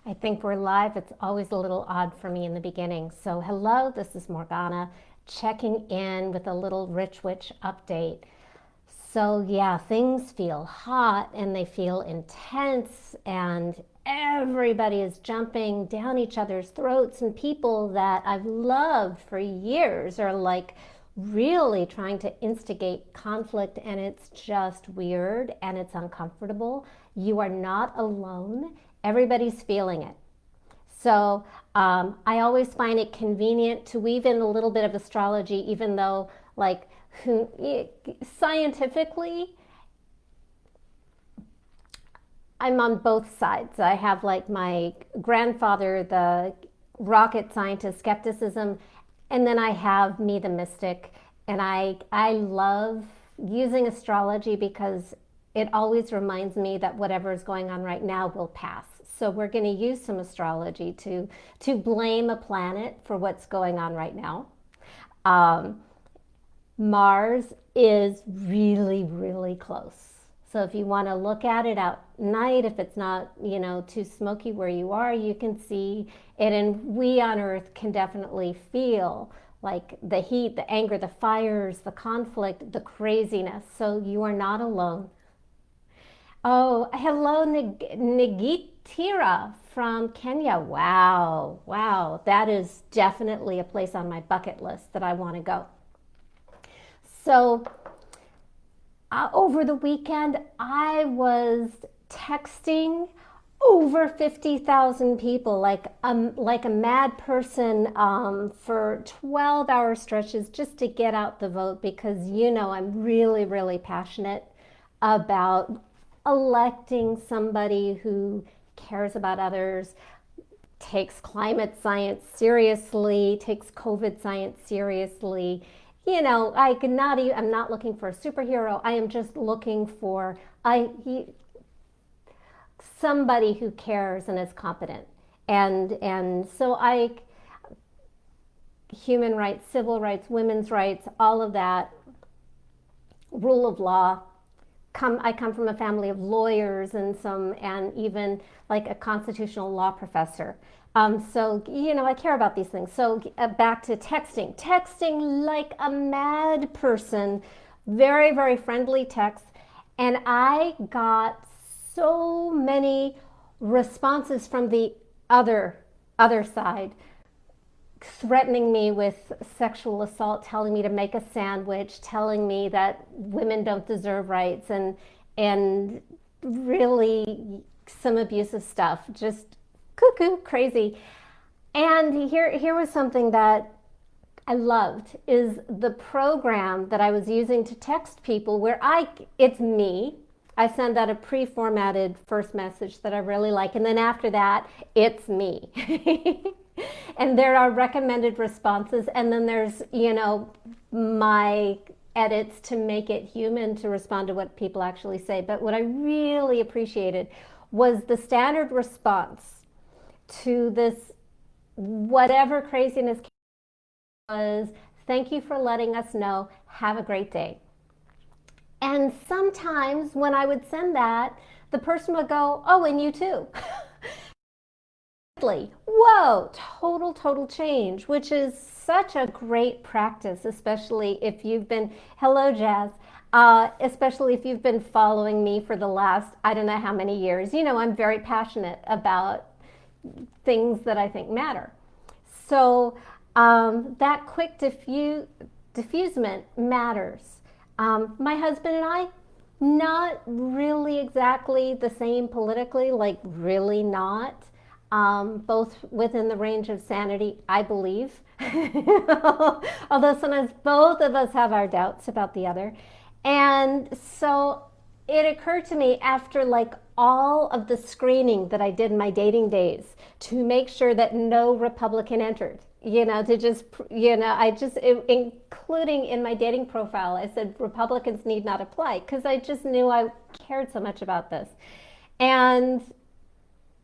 I think we're live. It's always a little odd for me in the beginning. So, hello, this is Morgana checking in with a little Rich Witch update. So, yeah, things feel hot and they feel intense, and everybody is jumping down each other's throats. And people that I've loved for years are like really trying to instigate conflict, and it's just weird and it's uncomfortable. You are not alone. Everybody's feeling it. So I always find it convenient to weave in a little bit of astrology, even though, like, scientifically, I'm on both sides. I have like my grandfather, the rocket scientist skepticism, and then I have me, the mystic. And I love using astrology because it always reminds me that whatever is going on right now will pass. So we're going to use some astrology to blame a planet for what's going on right now. Um, Mars is really, really close. So if you want to look at it at night, if it's not, too smoky where you are, you can see it. And we on Earth can definitely feel like the heat, the anger, the fires, the conflict, the craziness. So you are not alone. Oh, hello, Nigitira from Kenya. Wow, wow. That is definitely a place on my bucket list that I want to go. So, over the weekend, I was texting over 50,000 people like a mad person for 12-hour stretches just to get out the vote, because I'm really, really passionate about electing somebody who cares about others, takes climate science seriously, takes COVID science seriously. I'm not looking for a superhero. I am just looking for somebody who cares and is competent. And so human rights, civil rights, women's rights, all of that, rule of law. I come from a family of lawyers and even like a constitutional law professor. So I care about these things. So back to texting like a mad person, very, very friendly text. And I got so many responses from the other side, threatening me with sexual assault, telling me to make a sandwich, telling me that women don't deserve rights, and really some abusive stuff, just cuckoo crazy. And here was something that I loved, is the program that I was using to text people, where it's me. I send out a pre-formatted first message that I really like, and then after that, it's me. And there are recommended responses, and then there's, my edits to make it human, to respond to what people actually say. But what I really appreciated was the standard response to this whatever craziness was, "Thank you for letting us know. Have a great day." And sometimes when I would send that, the person would go, "Oh, and you too." Whoa, total change, which is such a great practice, especially if you've been, hello, Jazz, especially if you've been following me for the last, I don't know how many years. I'm very passionate about things that I think matter. So that quick diffusement matters. My husband and I, not really exactly the same politically, like really not. Both within the range of sanity, I believe. Although sometimes both of us have our doubts about the other. And so it occurred to me, after like all of the screening that I did in my dating days to make sure that no Republican entered, including in my dating profile, I said Republicans need not apply, because I just knew I cared so much about this. And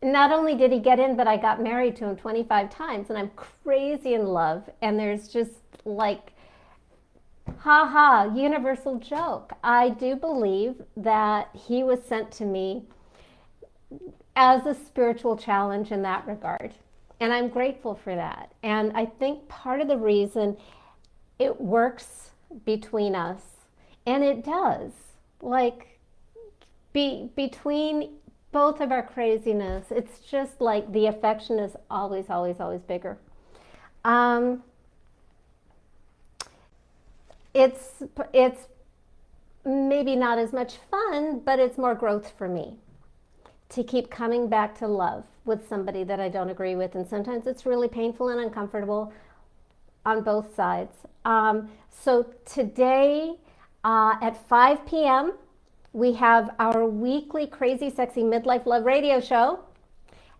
not only did he get in, but I got married to him 25 times, and I'm crazy in love. And there's just like, universal joke. I do believe that he was sent to me as a spiritual challenge in that regard. And I'm grateful for that. And I think part of the reason it works between us, and it does, like between both of our craziness, it's just like the affection is always, always, always bigger. It's maybe not as much fun, but it's more growth for me to keep coming back to love with somebody that I don't agree with. And sometimes it's really painful and uncomfortable on both sides. So today at 5 p.m., we have our weekly Crazy Sexy Midlife Love radio show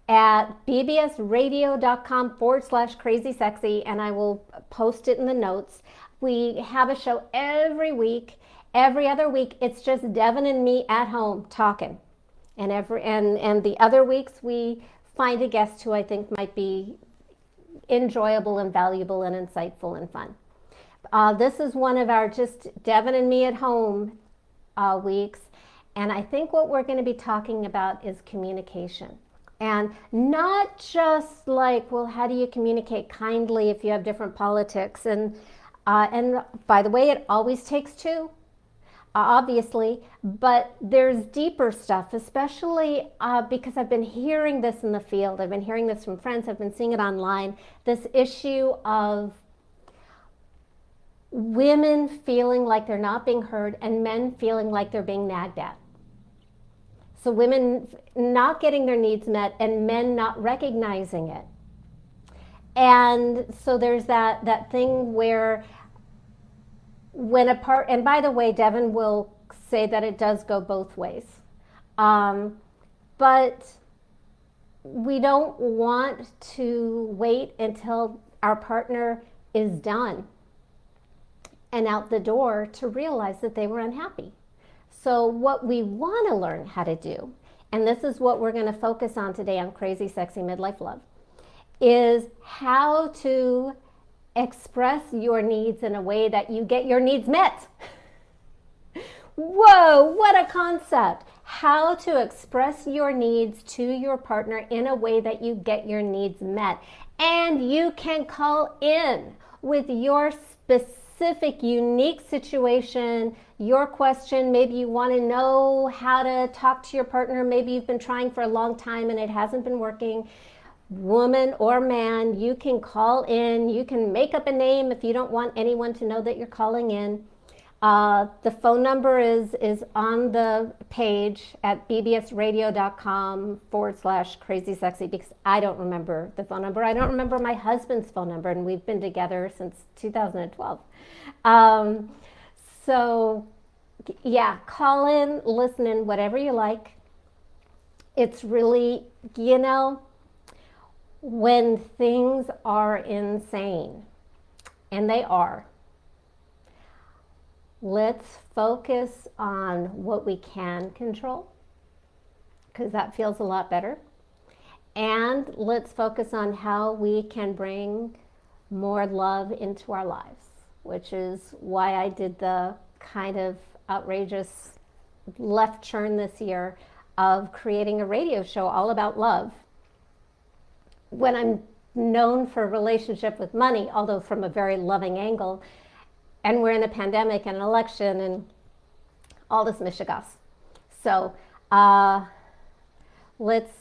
at bbsradio.com/crazy sexy, and I will post it in the notes. We have a show every week. Every other week, it's just Devin and me at home talking. And the other weeks, we find a guest who I think might be enjoyable and valuable and insightful and fun. This is one of our just Devin and me at home weeks. And I think what we're going to be talking about is communication. And not just like, well, how do you communicate kindly if you have different politics? And by the way, it always takes two. Obviously, but there's deeper stuff, especially because I've been hearing this in the field. I've been hearing this from friends. I've been seeing it online. This issue of women feeling like they're not being heard and men feeling like they're being nagged at. So women not getting their needs met and men not recognizing it. And so there's that thing where when a part, and by the way, Devin will say that it does go both ways. But we don't want to wait until our partner is done and out the door to realize that they were unhappy. So what we want to learn how to do, and this is what we're going to focus on today on Crazy Sexy Midlife Love, is how to express your needs in a way that you get your needs met. Whoa, what a concept. How to express your needs to your partner in a way that you get your needs met. And you can call in with your specific, unique situation, your question. Maybe you want to know how to talk to your partner. Maybe you've been trying for a long time and it hasn't been working. Woman or man, you can call in. You can make up a name if you don't want anyone to know that you're calling in. The phone number is on the page at bbsradio.com/crazy sexy, because I don't remember the phone number. I don't remember my husband's phone number, and we've been together since 2012. So yeah, call in, listen in, whatever you like. It's really, when things are insane, and they are, let's focus on what we can control, because that feels a lot better. And let's focus on how we can bring more love into our lives, which is why I did the kind of outrageous left turn this year of creating a radio show all about love, when I'm known for a relationship with money, although from a very loving angle, and we're in a pandemic and an election and all this mischief. So let's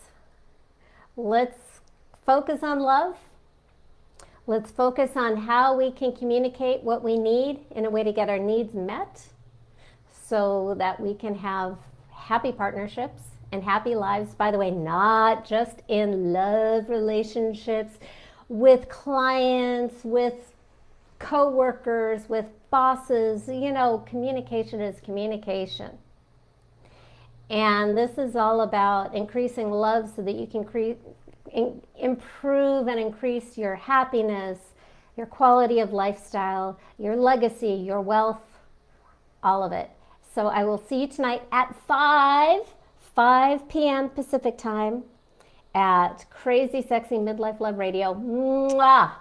focus on love. Let's focus on how we can communicate what we need in a way to get our needs met so that we can have happy partnerships and happy lives. By the way, not just in love relationships, with clients, with co-workers, with bosses. Communication is communication. And this is all about increasing love so that you can improve and increase your happiness, your quality of lifestyle, your legacy, your wealth, all of it. So I will see you tonight at 5 p.m. Pacific time at Crazy Sexy Midlife Love Radio. Mwah!